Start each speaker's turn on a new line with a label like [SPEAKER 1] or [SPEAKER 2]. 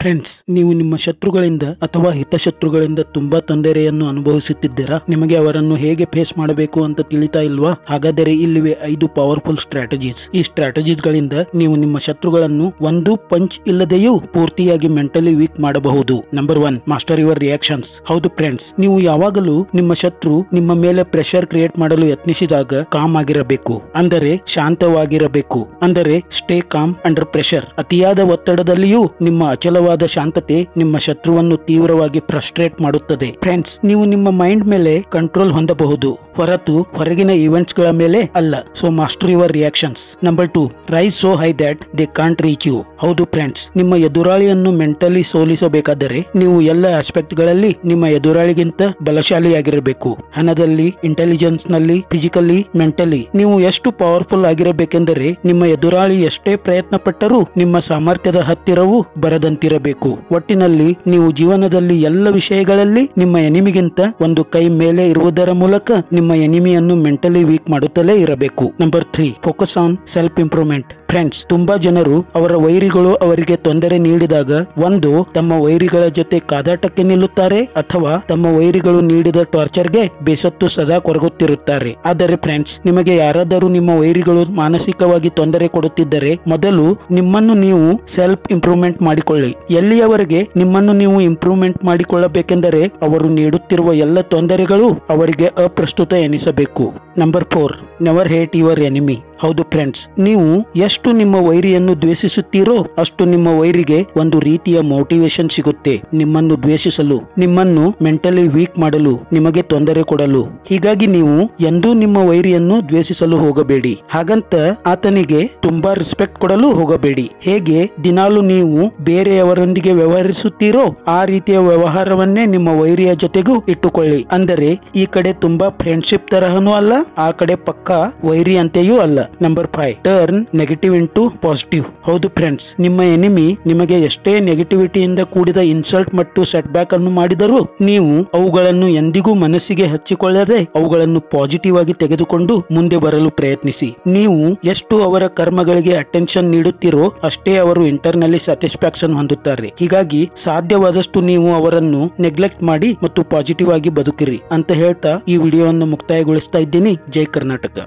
[SPEAKER 1] Friends, ನೀವು ನಿಮ್ಮ ಶತ್ರುಗಳಿಂದ ಅಥವಾ ಹಿತಶತ್ರುಗಳಿಂದ ತುಂಬಾ ತೊಂದರೆಯನ್ನು ಅನುಭವಿಸುತ್ತಿದ್ದೀರಾ? ನಿಮಗೆ ಅವರನ್ನು ಹೇಗೆ ಫೇಸ್ ಮಾಡಬೇಕು ಅಂತ ತಿಳಿತಾ ಇಲ್ವಾ? ಹಾಗಾದರೆ ಇಲ್ಲಿವೆ 5 ಪವರ್ಫುಲ್ ಸ್ಟ್ರಾಟಜೀಸ್. ಈ ಸ್ಟ್ರಾಟಜೀಸ್ ಗಳಿಂದ ನೀವು ನಿಮ್ಮ ಶತ್ರುಗಳನ್ನು ಒಂದು ಪಂಚ್ ಇಲ್ಲದೆಯೂ ಪೂರ್ತಿಯಾಗಿ ಮೆಂಟಲಿ ವೀಕ್ ಮಾಡಬಹುದು. Number 1, master your reactions. ಹೌದು ಫ್ರೆಂಡ್ಸ್, ನೀವು ಯಾವಾಗಲೂ ನಿಮ್ಮ ಶತ್ರು ನಿಮ್ಮ ಮೇಲೆ ಪ್ರೆಷರ್ ಕ್ರಿಯೇಟ್ ಮಾಡಲು ಯತ್ನಿಸಿದಾಗ ಕಾಮ್ ಆಗಿರಬೇಕು, ಅಂದರೆ ಶಾಂತವಾಗಿರಬೇಕು. ಅಂದರೆ ಸ್ಟೇ ಕಾಮ್ ಅಂಡರ್ ಪ್ರೆಷರ್. ಅತಿಯಾದ ಒತ್ತಡದಲ್ಲಿಯೂ ನಿಮ್ಮ ಅಚಲವಾದ ಶಾಂತತೆ ನಿಮ್ಮ ಶತ್ರುವನ್ನು ತೀವ್ರವಾಗಿ ಫ್ರಸ್ಟ್ರೇಟ್ ಮಾಡುತ್ತದೆ. ಫ್ರೆಂಡ್ಸ್, ನೀವು ನಿಮ್ಮ ಮೈಂಡ್ ಮೇಲೆ ಕಂಟ್ರೋಲ್ ಹೊಂದಬಹುದು, ಹೊರತು ಹೊರಗಿನ ಈವೆಂಟ್ಸ್ ಗಳ ಮೇಲೆ ಅಲ್ಲ. So master your reactions. Number 2, rise so high that they can't reach you. ಹೌದು ಫ್ರೆಂಡ್ಸ್, ನಿಮ್ಮ ಎದುರಾಳಿಯನ್ನು ಮೆಂಟಲಿ ಸೋಲಿಸಬೇಕಾದರೆ ನೀವು ಎಲ್ಲ ಆಸ್ಪೆಕ್ಟ್ ಗಳಲ್ಲಿ ನಿಮ್ಮ ಎದುರಾಳಿಗಿಂತ ಬಲಶಾಲಿಯಾಗಿರಬೇಕು. ಹಣದಲ್ಲಿ, ಇಂಟೆಲಿಜೆನ್ಸ್ ನಲ್ಲಿ, ಫಿಸಿಕಲಿ, ಮೆಂಟಲಿ ನೀವು ಎಷ್ಟು ಪವರ್ಫುಲ್ ಆಗಿರಬೇಕೆಂದರೆ ನಿಮ್ಮ ಎದುರಾಳಿ ಎಷ್ಟೇ ಪ್ರಯತ್ನ ಪಟ್ಟರೂ ನಿಮ್ಮ ಸಾಮರ್ಥ್ಯದ ಹತ್ತಿರವೂ ಬರದಂತಿರಬೇಕು. ಒಟ್ಟಿನಲ್ಲಿ ನೀವು ಜೀವನದಲ್ಲಿ ಎಲ್ಲ ವಿಷಯಗಳಲ್ಲಿ ನಿಮ್ಮ ಎನಿಮಿಗಿಂತ ಒಂದು ಕೈ ಮೇಲೆ ಇರುವುದರ ಮೂಲಕ ನಿಮ್ಮ ಎನಿಮಿಯನ್ನು ಮೆಂಟಲಿ ವೀಕ್ ಮಾಡುತ್ತಲೇ ಇರಬೇಕು. Number 3, focus on self improvement. Friends, ತುಂಬಾ ಜನರು ಅವರ ವೈರಿಗಳು ಅವರಿಗೆ ತೊಂದರೆ ನೀಡಿದಾಗ ಒಂದು ತಮ್ಮ ವೈರಿಗಳ ಜೊತೆ ಕಾದಾಟಕ್ಕೆ ನಿಲ್ಲುತ್ತಾರೆ, ಅಥವಾ ತಮ್ಮ ವೈರಿಗಳು ನೀಡಿದ ಟಾರ್ಚರ್ಗೆ ಬೇಸತ್ತು ಸದಾ ಕೊರಗುತ್ತಿರುತ್ತಾರೆ. ಆದರೆ ಫ್ರೆಂಡ್ಸ್, ನಿಮಗೆ ಯಾರಾದರೂ ನಿಮ್ಮ ವೈರಿಗಳು ಮಾನಸಿಕವಾಗಿ ತೊಂದರೆ ಕೊಡುತ್ತಿದ್ದರೆ ಮೊದಲು ನಿಮ್ಮನ್ನು ನೀವು ಸೆಲ್ಫ್ ಇಂಪ್ರೂವ್ಮೆಂಟ್ ಮಾಡಿಕೊಳ್ಳಿ. ಎಲ್ಲಿಯವರೆಗೆ ನಿಮ್ಮನ್ನು ನೀವು ಇಂಪ್ರೂವ್ಮೆಂಟ್ ಮಾಡಿಕೊಳ್ಳಬೇಕೆಂದರೆ ಅವರು ನೀಡುತ್ತಿರುವ ಎಲ್ಲ ತೊಂದರೆಗಳು ಅವರಿಗೆ ಅಪ್ರಸ್ತುತ ಎನಿಸಬೇಕು. Number 4, never hate your enemy. ಹೌದು ಫ್ರೆಂಡ್ಸ್, ನೀವು ಎಷ್ಟು ನಿಮ್ಮ ವೈರಿಯನ್ನು ದ್ವೇಷಿಸುತ್ತೀರೋ ಅಷ್ಟು ನಿಮ್ಮ ವೈರಿಗೆ ಒಂದು ರೀತಿಯ ಮೋಟಿವೇಶನ್ ಸಿಗುತ್ತೆ ನಿಮ್ಮನ್ನು ದ್ವೇಷಿಸಲು, ನಿಮ್ಮನ್ನು ಮೆಂಟಲಿ ವೀಕ್ ಮಾಡಲು, ನಿಮಗೆ ತೊಂದರೆ ಕೊಡಲು. ಹೀಗಾಗಿ ನೀವು ಎಂದೂ ನಿಮ್ಮ ವೈರಿಯನ್ನು ದ್ವೇಷಿಸಲು ಹೋಗಬೇಡಿ. ಹಾಗಂತ ಆತನಿಗೆ ತುಂಬಾ ರೆಸ್ಪೆಕ್ಟ್ ಕೊಡಲು ಹೋಗಬೇಡಿ. ಹೇಗೆ ದಿನಾಲು ನೀವು ಬೇರೆಯವರೊಂದಿಗೆ ವ್ಯವಹರಿಸುತ್ತೀರೋ ಆ ರೀತಿಯ ವ್ಯವಹಾರವನ್ನೇ ನಿಮ್ಮ ವೈರಿಯ ಜೊತೆಗೂ ಇಟ್ಟುಕೊಳ್ಳಿ. ಅಂದರೆ ಈ ಕಡೆ ತುಂಬಾ ಫ್ರೆಂಡ್ಶಿಪ್ ತರಹನೂ ಅಲ್ಲ, ಆ ಕಡೆ ಪಕ್ಕಾ ವೈರಿ ಅಂತೆಯೂ ಅಲ್ಲ. Number 5, turn negative into positive. ಹೌದು ಫ್ರೆಂಡ್ಸ್, ನಿಮ್ಮ ಎನಿಮಿ ನಿಮಗೆ ಎಷ್ಟೇ ನೆಗೆಟಿವಿಟಿಯಿಂದ ಕೂಡಿದ ಇನ್ಸಲ್ಟ್ ಮತ್ತು ಸೆಟ್ ಬ್ಯಾಕ್ ಅನ್ನು ಮಾಡಿದರೂ ನೀವು ಅವುಗಳನ್ನು ಎಂದಿಗೂ ಮನಸ್ಸಿಗೆ ಹಚ್ಚಿಕೊಳ್ಳದೆ ಅವುಗಳನ್ನು ಪಾಸಿಟಿವ್ ಆಗಿ ತೆಗೆದುಕೊಂಡು ಮುಂದೆ ಬರಲು ಪ್ರಯತ್ನಿಸಿ. ನೀವು ಎಷ್ಟು ಅವರ ಕರ್ಮಗಳಿಗೆ ಅಟೆನ್ಷನ್ ನೀಡುತ್ತೀರೋ ಅಷ್ಟೇ ಅವರು ಇಂಟರ್ನಲ್ಲಿ ಸ್ಯಾಟಿಸ್ಫ್ಯಾಕ್ಷನ್ ಹೊಂದುತ್ತಾರೆ. ಹೀಗಾಗಿ ಸಾಧ್ಯವಾದಷ್ಟು ನೀವು ಅವರನ್ನು ನೆಗ್ಲೆಕ್ಟ್ ಮಾಡಿ ಮತ್ತು ಪಾಸಿಟಿವ್ ಆಗಿ ಬದುಕಿರಿ ಅಂತ ಹೇಳ್ತಾ ಈ ವಿಡಿಯೋವನ್ನು ಮುಕ್ತಾಯಗೊಳಿಸ್ತಾ ಇದ್ದೀನಿ. ಜೈ ಕರ್ನಾಟಕ.